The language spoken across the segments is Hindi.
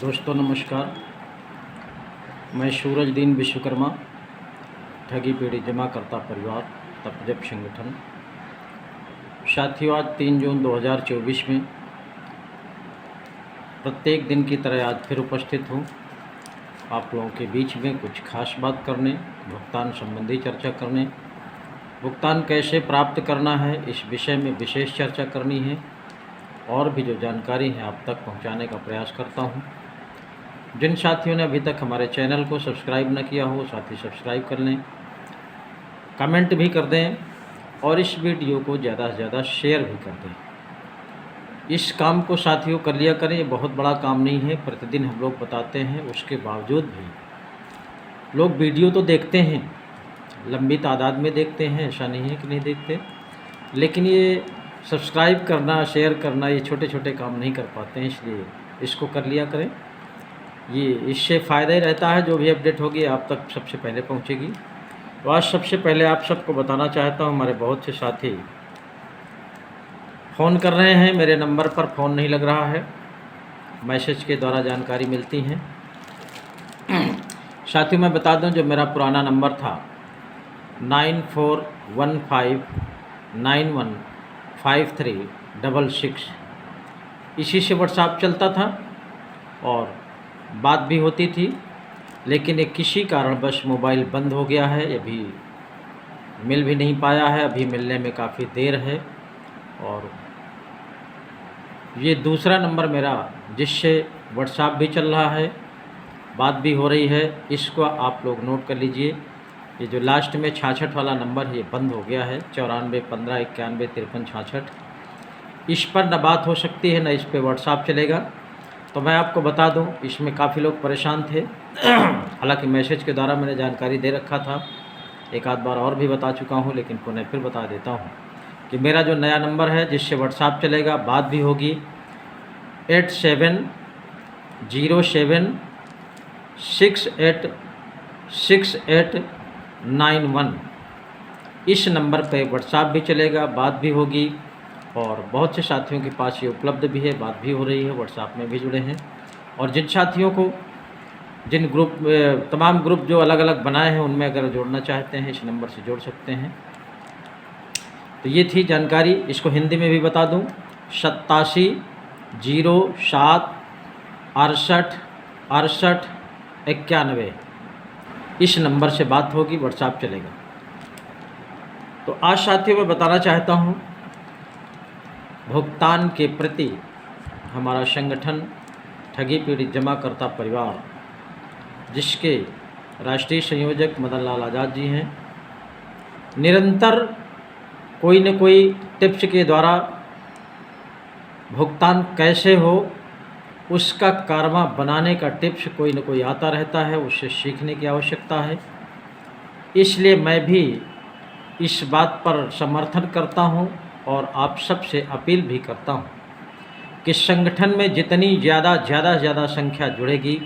दोस्तों नमस्कार। मैं सूरजदीन विश्वकर्मा, ठगी पीढ़ी जमाकर्ता परिवार तपजप संगठन। साथियों, आज 3 जून 2024 में प्रत्येक दिन की तरह आज फिर उपस्थित हूँ आप लोगों के बीच में कुछ खास बात करने, भुगतान संबंधी चर्चा करने, भुगतान कैसे प्राप्त करना है इस विषय में विशेष चर्चा करनी है और भी जो जानकारी है आप तक पहुंचाने का प्रयास करता हूं। जिन साथियों ने अभी तक हमारे चैनल को सब्सक्राइब न किया हो, साथी सब्सक्राइब कर लें, कमेंट भी कर दें और इस वीडियो को ज़्यादा से ज़्यादा शेयर भी कर दें। इस काम को साथियों कर लिया करें, ये बहुत बड़ा काम नहीं है। प्रतिदिन हम लोग बताते हैं, उसके बावजूद भी लोग वीडियो तो देखते हैं, लंबी तादाद में देखते हैं, ऐसा नहीं है कि नहीं देखते, लेकिन ये सब्सक्राइब करना, शेयर करना, ये छोटे छोटे काम नहीं कर पाते हैं। इसलिए इसको कर लिया करें, ये इससे फ़ायदा ही रहता है। जो भी अपडेट होगी आप तक सबसे पहले पहुंचेगी। तो आज सबसे पहले आप सबको बताना चाहता हूं, हमारे बहुत से साथी फ़ोन कर रहे हैं, मेरे नंबर पर फ़ोन नहीं लग रहा है, मैसेज के द्वारा जानकारी मिलती हैं। साथियों मैं बता दूं, जो मेरा पुराना नंबर था 9415915366, इसी से व्हाट्सएप चलता था और बात भी होती थी, लेकिन एक किसी कारणवश मोबाइल बंद हो गया है। अभी मिल भी नहीं पाया है, अभी मिलने में काफ़ी देर है। और ये दूसरा नंबर मेरा जिससे व्हाट्सएप भी चल रहा है, बात भी हो रही है, इसको आप लोग नोट कर लीजिए। ये जो लास्ट में 66 वाला नंबर है ये बंद हो गया है, 94 15 91 53 66। इस पर न बात हो सकती है, न इस पर व्हाट्सएप चलेगा। तो मैं आपको बता दूं, इसमें काफ़ी लोग परेशान थे। हालांकि मैसेज के द्वारा मैंने जानकारी दे रखा था, एक आध बार और भी बता चुका हूं, लेकिन पुनः फिर बता देता हूं कि मेरा जो नया नंबर है जिससे व्हाट्सएप चलेगा, बात भी होगी, 8707686891। इस नंबर पे व्हाट्सएप भी चलेगा, बात भी होगी और बहुत से साथियों के पास ये उपलब्ध भी है, बात भी हो रही है, व्हाट्सएप में भी जुड़े हैं। और जिन साथियों को जिन ग्रुप तमाम ग्रुप जो अलग अलग बनाए हैं उनमें अगर जोड़ना चाहते हैं इस नंबर से जोड़ सकते हैं। तो ये थी जानकारी। इसको हिंदी में भी बता दूं, 8707686891 इस नंबर से बात होगी, व्हाट्सएप चलेगा। तो आज साथियों मैं बताना चाहता हूँ, भुगतान के प्रति हमारा संगठन ठगी पीड़ित जमाकर्ता परिवार, जिसके राष्ट्रीय संयोजक मदन लाल आज़ाद जी हैं, निरंतर कोई न कोई टिप्स के द्वारा भुगतान कैसे हो उसका कारवा बनाने का टिप्स कोई न कोई आता रहता है, उससे सीखने की आवश्यकता है। इसलिए मैं भी इस बात पर समर्थन करता हूं और आप सबसे अपील भी करता हूं कि संगठन में जितनी ज़्यादा संख्या जुड़ेगी,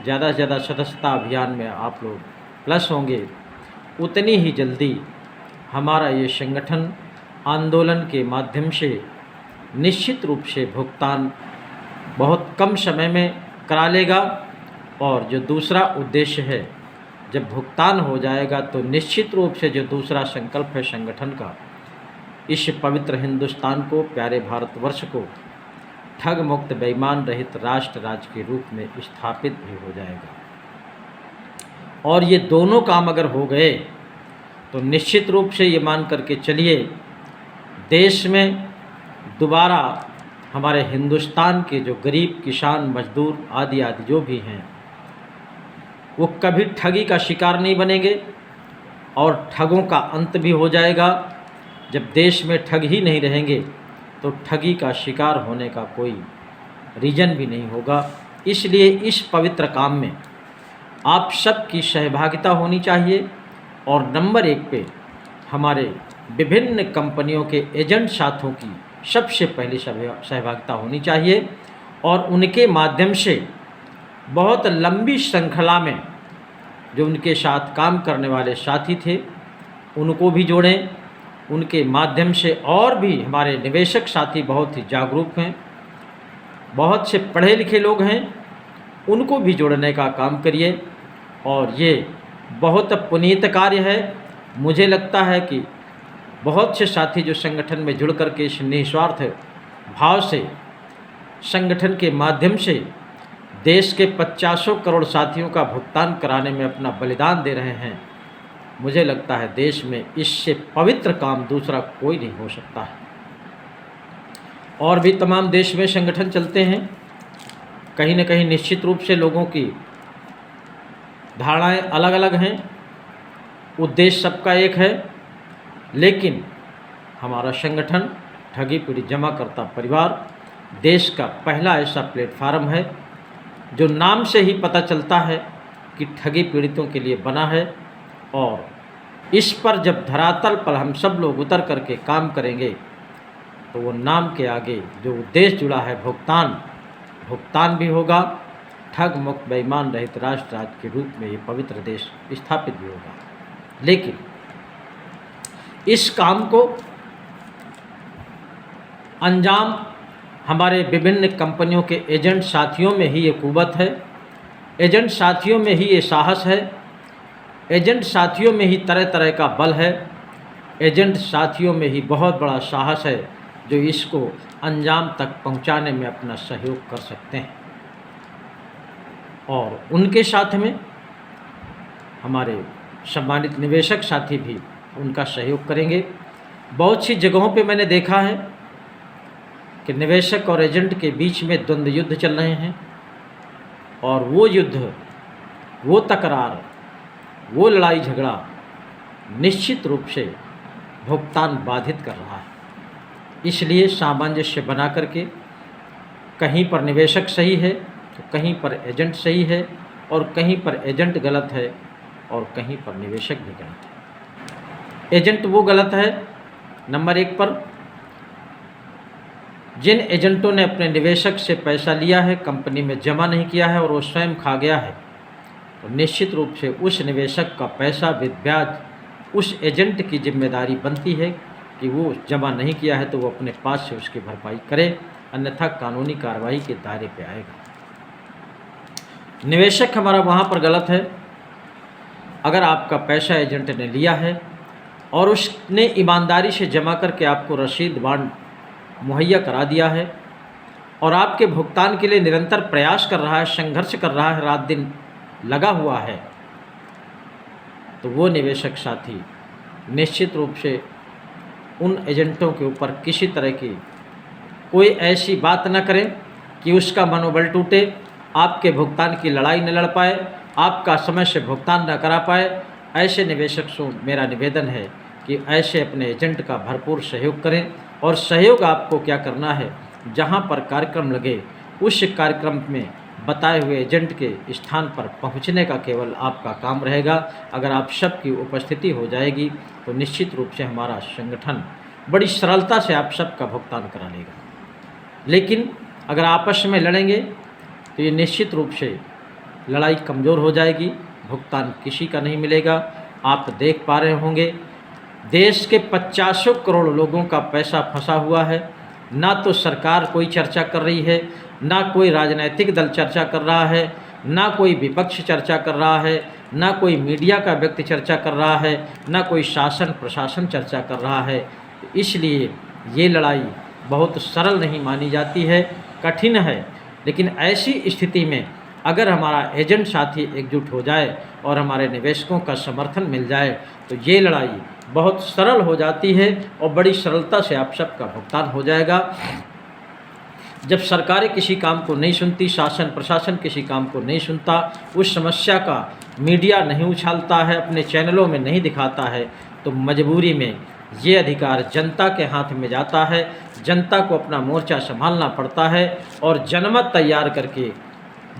ज़्यादा से ज़्यादा सदस्यता अभियान में आप लोग प्लस होंगे, उतनी ही जल्दी हमारा ये संगठन आंदोलन के माध्यम से निश्चित रूप से भुगतान बहुत कम समय में करा लेगा। और जो दूसरा उद्देश्य है, जब भुगतान हो जाएगा तो निश्चित रूप से जो दूसरा संकल्प है संगठन का, इस पवित्र हिंदुस्तान को, प्यारे भारतवर्ष को ठग मुक्त बेईमान रहित राष्ट्र राज्य के रूप में स्थापित भी हो जाएगा। और ये दोनों काम अगर हो गए तो निश्चित रूप से ये मान करके चलिए, देश में दोबारा हमारे हिंदुस्तान के जो गरीब किसान, मजदूर आदि जो भी हैं, वो कभी ठगी का शिकार नहीं बनेंगे और ठगों का अंत भी हो जाएगा। जब देश में ठग ही नहीं रहेंगे तो ठगी का शिकार होने का कोई रीज़न भी नहीं होगा। इसलिए इस पवित्र काम में आप सबकी सहभागिता होनी चाहिए और नंबर 1 पे हमारे विभिन्न कंपनियों के एजेंट साथों की सबसे पहली सहभागिता होनी चाहिए और उनके माध्यम से बहुत लंबी श्रृंखला में जो उनके साथ काम करने वाले साथी थे उनको भी जोड़ें। उनके माध्यम से और भी हमारे निवेशक साथी बहुत ही जागरूक हैं, बहुत से पढ़े लिखे लोग हैं उनको भी जोड़ने का काम करिए। और ये बहुत पुनीत कार्य है। मुझे लगता है कि बहुत से साथी जो संगठन में जुड़ कर के इस निस्वार्थ भाव से संगठन के माध्यम से देश के 50 करोड़ साथियों का भुगतान कराने में अपना बलिदान दे रहे हैं, मुझे लगता है देश में इससे पवित्र काम दूसरा कोई नहीं हो सकता है। और भी तमाम देश में संगठन चलते हैं, कहीं न कहीं निश्चित रूप से लोगों की धारणाएं अलग अलग हैं, उद्देश्य सबका एक है, लेकिन हमारा संगठन ठगी पीड़ित जमाकर्ता परिवार देश का पहला ऐसा प्लेटफार्म है जो नाम से ही पता चलता है कि ठगी पीड़ितों के लिए बना है। और इस पर जब धरातल पर हम सब लोग उतर करके काम करेंगे तो वो नाम के आगे जो उद्देश्य जुड़ा है भुगतान भी होगा। ठग मुक्त बेईमान रहित राष्ट्र राज्य के रूप में ये पवित्र देश स्थापित भी होगा। लेकिन इस काम को अंजाम हमारे विभिन्न कंपनियों के एजेंट साथियों में ही ये कुवत है, एजेंट साथियों में ही ये साहस है, एजेंट साथियों में ही तरह तरह का बल है, एजेंट साथियों में ही बहुत बड़ा साहस है जो इसको अंजाम तक पहुंचाने में अपना सहयोग कर सकते हैं। और उनके साथ में हमारे सम्मानित निवेशक साथी भी उनका सहयोग करेंगे। बहुत सी जगहों पे मैंने देखा है कि निवेशक और एजेंट के बीच में द्वंद्व युद्ध चल रहे हैं और वो युद्ध, वो तकरार, वो लड़ाई झगड़ा निश्चित रूप से भुगतान बाधित कर रहा है। इसलिए सामंजस्य बना करके कहीं पर निवेशक सही है तो कहीं पर एजेंट सही है, और कहीं पर एजेंट गलत है और कहीं पर निवेशक भी गलत है। एजेंट वो गलत है नंबर 1 पर जिन एजेंटों ने अपने निवेशक से पैसा लिया है, कंपनी में जमा नहीं किया है और वो स्वयं खा गया है, तो निश्चित रूप से उस निवेशक का पैसा विद ब्याज उस एजेंट की जिम्मेदारी बनती है कि वो जमा नहीं किया है तो वो अपने पास से उसकी भरपाई करे, अन्यथा कानूनी कार्रवाई के दायरे पे आएगा। निवेशक हमारा वहाँ पर गलत है अगर आपका पैसा एजेंट ने लिया है और उसने ईमानदारी से जमा करके आपको रसीद बांड मुहैया करा दिया है और आपके भुगतान के लिए निरंतर प्रयास कर रहा है, संघर्ष कर रहा है, रात दिन लगा हुआ है, तो वो निवेशक साथी निश्चित रूप से उन एजेंटों के ऊपर किसी तरह की कोई ऐसी बात न करें कि उसका मनोबल टूटे, आपके भुगतान की लड़ाई न लड़ पाए, आपका समय से भुगतान न करा पाए। ऐसे निवेशक से मेरा निवेदन है कि ऐसे अपने एजेंट का भरपूर सहयोग करें। और सहयोग आपको क्या करना है, जहां पर कार्यक्रम लगे उस कार्यक्रम में बताए हुए एजेंट के स्थान पर पहुंचने का केवल आपका काम रहेगा। अगर आप सबकी उपस्थिति हो जाएगी तो निश्चित रूप से हमारा संगठन बड़ी सरलता से आप सबका भुगतान करा लेगा। लेकिन अगर आपस में लड़ेंगे तो ये निश्चित रूप से लड़ाई कमज़ोर हो जाएगी, भुगतान किसी का नहीं मिलेगा। आप देख पा रहे होंगे देश के 50 करोड़ लोगों का पैसा फंसा हुआ है, ना तो सरकार कोई चर्चा कर रही है, ना कोई राजनीतिक दल चर्चा कर रहा है, ना कोई विपक्ष चर्चा कर रहा है, ना कोई मीडिया का व्यक्ति चर्चा कर रहा है, ना कोई शासन प्रशासन चर्चा कर रहा है। इसलिए ये लड़ाई बहुत सरल नहीं मानी जाती है, कठिन है। लेकिन ऐसी स्थिति में अगर हमारा एजेंट साथी एकजुट हो जाए और हमारे निवेशकों का समर्थन मिल जाए तो ये लड़ाई बहुत सरल हो जाती है और बड़ी सरलता से आप सबका भुगतान हो जाएगा। जब सरकारें किसी काम को नहीं सुनती, शासन प्रशासन किसी काम को नहीं सुनता, उस समस्या का मीडिया नहीं उछालता है, अपने चैनलों में नहीं दिखाता है, तो मजबूरी में ये अधिकार जनता के हाथ में जाता है। जनता को अपना मोर्चा संभालना पड़ता है और जनमत तैयार करके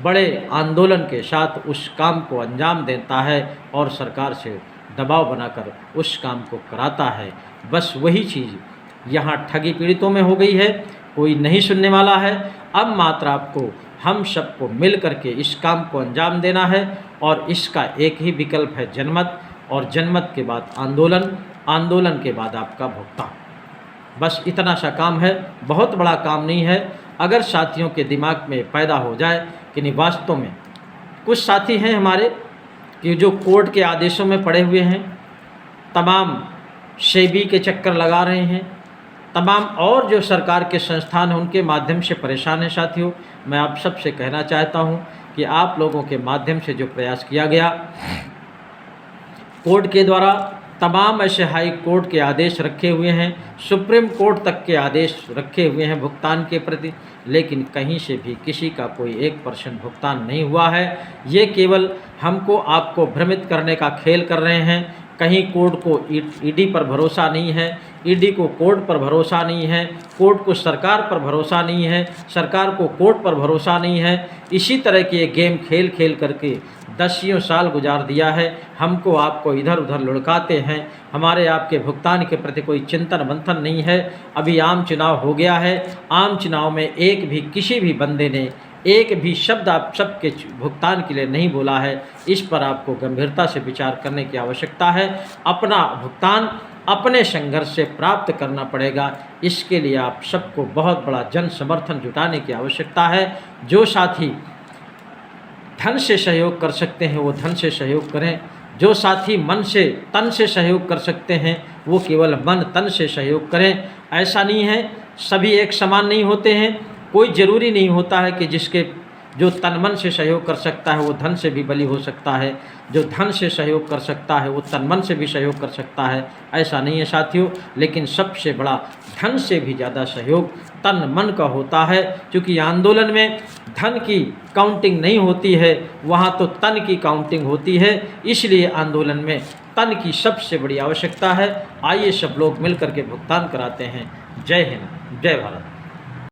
बड़े आंदोलन के साथ उस काम को अंजाम देता है और सरकार से दबाव बनाकर उस काम को कराता है। बस वही चीज़ यहाँ ठगी पीड़ितों में हो गई है, कोई नहीं सुनने वाला है। अब मात्र आपको हम सबको मिल करके इस काम को अंजाम देना है और इसका एक ही विकल्प है जनमत, और जनमत के बाद आंदोलन, आंदोलन के बाद आपका भुगतान। बस इतना सा काम है, बहुत बड़ा काम नहीं है। अगर साथियों के दिमाग में पैदा हो जाए कि नहीं वास्तव में कुछ साथी हैं हमारे कि जो कोर्ट के आदेशों में पड़े हुए हैं, तमाम सेबी के चक्कर लगा रहे हैं, तमाम और जो सरकार के संस्थान हैं उनके माध्यम से परेशान हैं। साथियों, मैं आप सबसे कहना चाहता हूं कि आप लोगों के माध्यम से जो प्रयास किया गया कोर्ट के द्वारा, तमाम ऐसे हाई कोर्ट के आदेश रखे हुए हैं, सुप्रीम कोर्ट तक के आदेश रखे हुए हैं भुगतान के प्रति, लेकिन कहीं से भी किसी का कोई 1% भुगतान नहीं हुआ है। ये केवल हमको आपको भ्रमित करने का खेल कर रहे हैं। कहीं कोर्ट को ईडी पर भरोसा नहीं है, ईडी को कोर्ट पर भरोसा नहीं है, कोर्ट को सरकार पर भरोसा नहीं है, सरकार को कोर्ट पर भरोसा नहीं है। इसी तरह के गेम खेल खेल करके 10 साल गुजार दिया है। हमको आपको इधर उधर लुढ़काते हैं, हमारे आपके भुगतान के प्रति कोई चिंतन मंथन नहीं है। अभी आम चुनाव हो गया है, आम चुनाव में एक भी किसी भी बंदे ने एक भी शब्द आप सबके भुगतान के लिए नहीं बोला है। इस पर आपको गंभीरता से विचार करने की आवश्यकता है। अपना भुगतान अपने संघर्ष से प्राप्त करना पड़ेगा। इसके लिए आप सबको बहुत बड़ा जन समर्थन जुटाने की आवश्यकता है। जो साथी धन से सहयोग कर सकते हैं वो धन से सहयोग करें, जो साथी मन से तन से सहयोग कर सकते हैं वो केवल मन तन से सहयोग करें। ऐसा नहीं है, सभी एक समान नहीं होते हैं। कोई ज़रूरी नहीं होता है कि जिसके जो तन मन से सहयोग कर सकता है वो धन से भी बली हो सकता है, जो धन से सहयोग कर सकता है वो तन मन से भी सहयोग कर सकता है। ऐसा नहीं है साथियों, लेकिन सबसे बड़ा धन से भी ज़्यादा सहयोग तन मन का होता है। क्योंकि आंदोलन में धन की काउंटिंग नहीं होती है, वहाँ तो तन की काउंटिंग होती है। इसलिए आंदोलन में तन की सबसे बड़ी आवश्यकता है। आइए सब लोग मिलकर के भुगतान कराते हैं। जय हिंद, जय भारत।